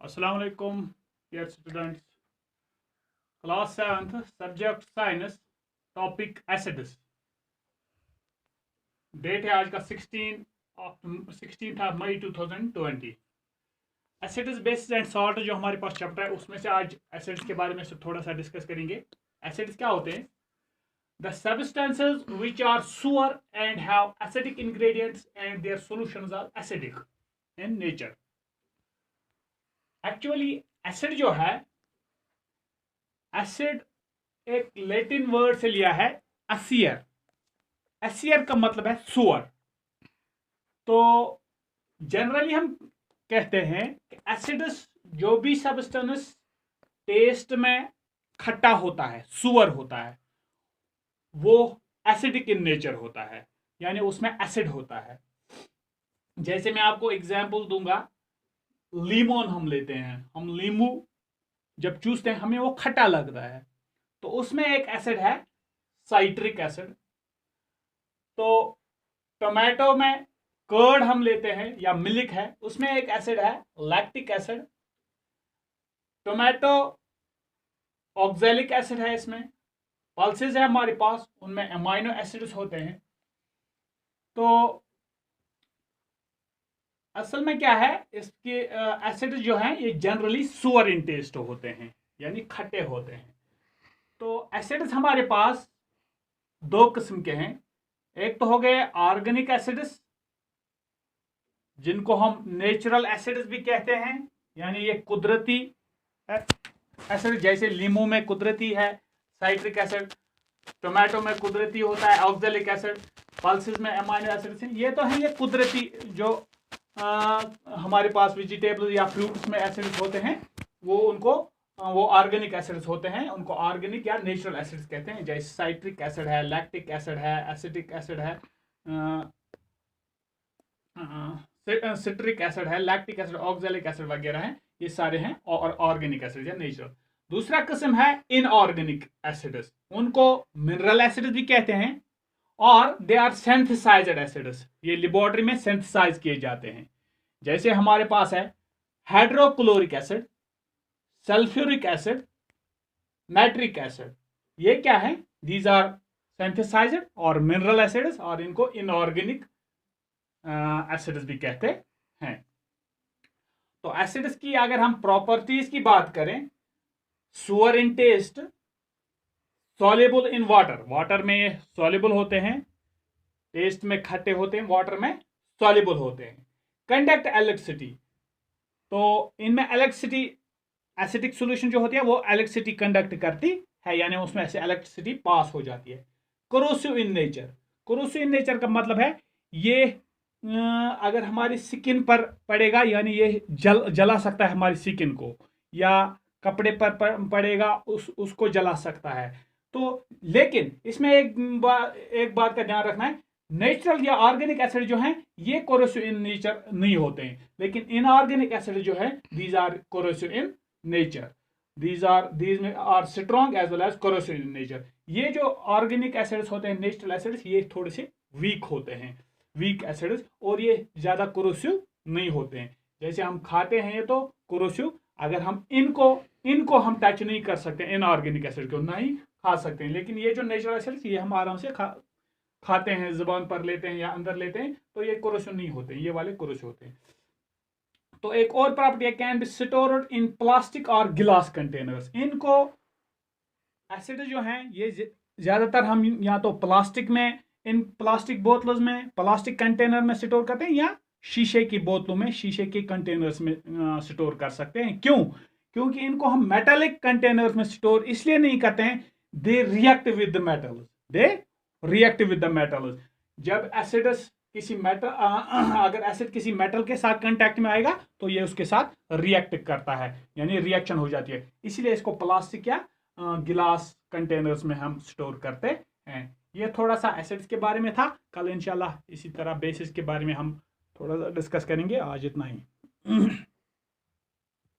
Assalamu alaikum, dear students. Class 7th, subject science, topic acids. Date है आज का 16 मई 2020. एसिड्स बेसिस एंड सॉल्ट जो हमारे पास चैप्टर है उसमें से आज एसिड्स के बारे में थोड़ा सा डिस्कस करेंगे. एसिड्स क्या होते हैं? The substances which are sour and have acidic ingredients and their solutions are acidic in nature. Actually acid जो है, एसिड एक लैटिन वर्ड से लिया है एसियर. एसियर का मतलब है सुअर. तो जनरली हम कहते हैं कि एसिडस जो भी सब्सटेंस टेस्ट में खट्टा होता है, सुअर होता है, वो एसिडिक इन नेचर होता है, यानी उसमें एसिड होता है. जैसे मैं आपको एग्जांपल दूंगा, लीमोन हम लेते हैं, हम नींबू जब चूसते हैं हमें वो खट्टा लगता है, तो उसमें एक एसिड है साइट्रिक एसिड. तो टोमेटो में कर्ड हम लेते हैं या मिल्क है, उसमें एक एसिड है lactic acid. Tomato oxalic acid है, इसमें पल्सेस है हमारे पास, उनमें अमाइनो एसिड्स होते हैं. तो असल में क्या है, इसके एसिड जो हैं ये जनरली सुअर इन टेस्ट होते हैं, यानी खट्टे होते हैं. तो एसिड्स हमारे पास दो किस्म के हैं. एक तो हो गए ऑर्गेनिक एसिड्स, जिनको हम नेचुरल एसिड्स भी कहते हैं, यानी ये कुदरती एसिड, जैसे लीमू में कुदरती है साइट्रिक एसिड, टोमेटो में कुदरती होता है ऑक्सैलिक एसिड, पल्सेस में अमाइनो एसिड्स हैं. ये तो है ये कुदरती जो हमारे पास वेजिटेबल्स या फ्रूट्स में एसिड्स होते हैं, वो ऑर्गेनिक एसिड्स होते हैं. उनको ऑर्गेनिक या नेचुरल एसिड्स कहते हैं. जैसे साइट्रिक एसिड है, लैक्टिक एसिड है, एसिटिक एसिड है, सिट्रिक एसिड है, लैक्टिक एसिड, ऑक्सैलिक एसिड वगैरह हैं. ये सारे हैं और ऑर्गेनिक एसिड या नेचुरल. दूसरा किस्म है इनऑर्गेनिक एसिड्स. उनको मिनरल एसिड्स भी कहते हैं और दे आर सिंथेसाइज्ड एसिड्स. ये लेबोरेटरी में सिंथेसाइज किए जाते हैं. जैसे हमारे पास है hydrochloric acid, sulphuric acid, nitric acid. ये क्या है? दीज आर सिंथेसाइज्ड और मिनरल एसिड्स, और इनको इनऑर्गेनिक एसिड्स भी कहते हैं. तो एसिड्स की अगर हम प्रॉपर्टीज की बात करें, sour in taste, soluble in water, water में सॉल्युबल होते हैं, टेस्ट में खट्टे होते हैं, वाटर में सॉल्युबल होते हैं. कंडक्ट इलेक्ट्रिसिटी, तो इनमें इलेक्ट्रिसिटी, एसिडिक सॉल्यूशन जो होती है वो इलेक्ट्रिसिटी कंडक्ट करती है, यानी उसमें से इलेक्ट्रिसिटी पास हो जाती है. Corrosive in nature, corrosive in nature का मतलब है ये अगर हमारी स्किन पर पड़ेगा, यानी ये जला सकता है हमारी स्किन को, या कपड़े पर पड़ेगा उसको जला सकता है. तो लेकिन इसमें एक बात का ध्यान रखना है, नेचुरल या ऑर्गेनिक एसिड जो हैं ये कोरोसिव इन नेचर नहीं होते हैं, लेकिन इनऑर्गेनिक एसिड जो है these are corrosive in nature. these are strong as well as corrosive in nature. ये जो ऑर्गेनिक एसिड्स होते हैं, नेचुरल एसिड्स, ये थोड़े से वीक होते हैं, वीक एसिड्स, और ये ज्यादा कोरोसिव नहीं होते हैं. जैसे हम खाते हैं ये तो कोरोसिव, अगर हम इनको हम टच नहीं कर सकते, इनऑर्गेनिक एसिड को नहीं खा सकते हैं. लेकिन ये जो नेचुरल एसिड्स ये हम आराम से खाते हैं, जुबान पर लेते हैं या अंदर लेते हैं, तो ये कोरोसिव नहीं होते, ये वाले कोरोसिव होते हैं. तो एक और प्रॉपर्टी है, can be stored in plastic और गिलास कंटेनर्स. इनको एसिड जो हैं ये ज्यादातर हम या तो प्लास्टिक में, इन प्लास्टिक बोतलों में, प्लास्टिक कंटेनर में स्टोर करते हैं, या शीशे की बोतलों में, शीशे के कंटेनर्स में स्टोर कर सकते हैं. क्यों? क्योंकि इनको हम मेटालिक कंटेनर्स में स्टोर इसलिए नहीं करते हैं, they react with the metals, they react with the metals. जब एसिड्स किसी मेटल, अगर एसिड किसी मेटल के साथ कांटेक्ट में आएगा तो ये उसके साथ रिएक्ट करता है, यानी रिएक्शन हो जाती है. इसलिए इसको प्लास्टिक या गिलास कंटेनर्स में हम स्टोर करते हैं. ये थोड़ा सा एसिड्स के बारे में था. कल इंशाल्लाह इसी तरह बेसिस के बारे में हम थोड़ा सा डिस्कस करेंगे. आज इतना ही.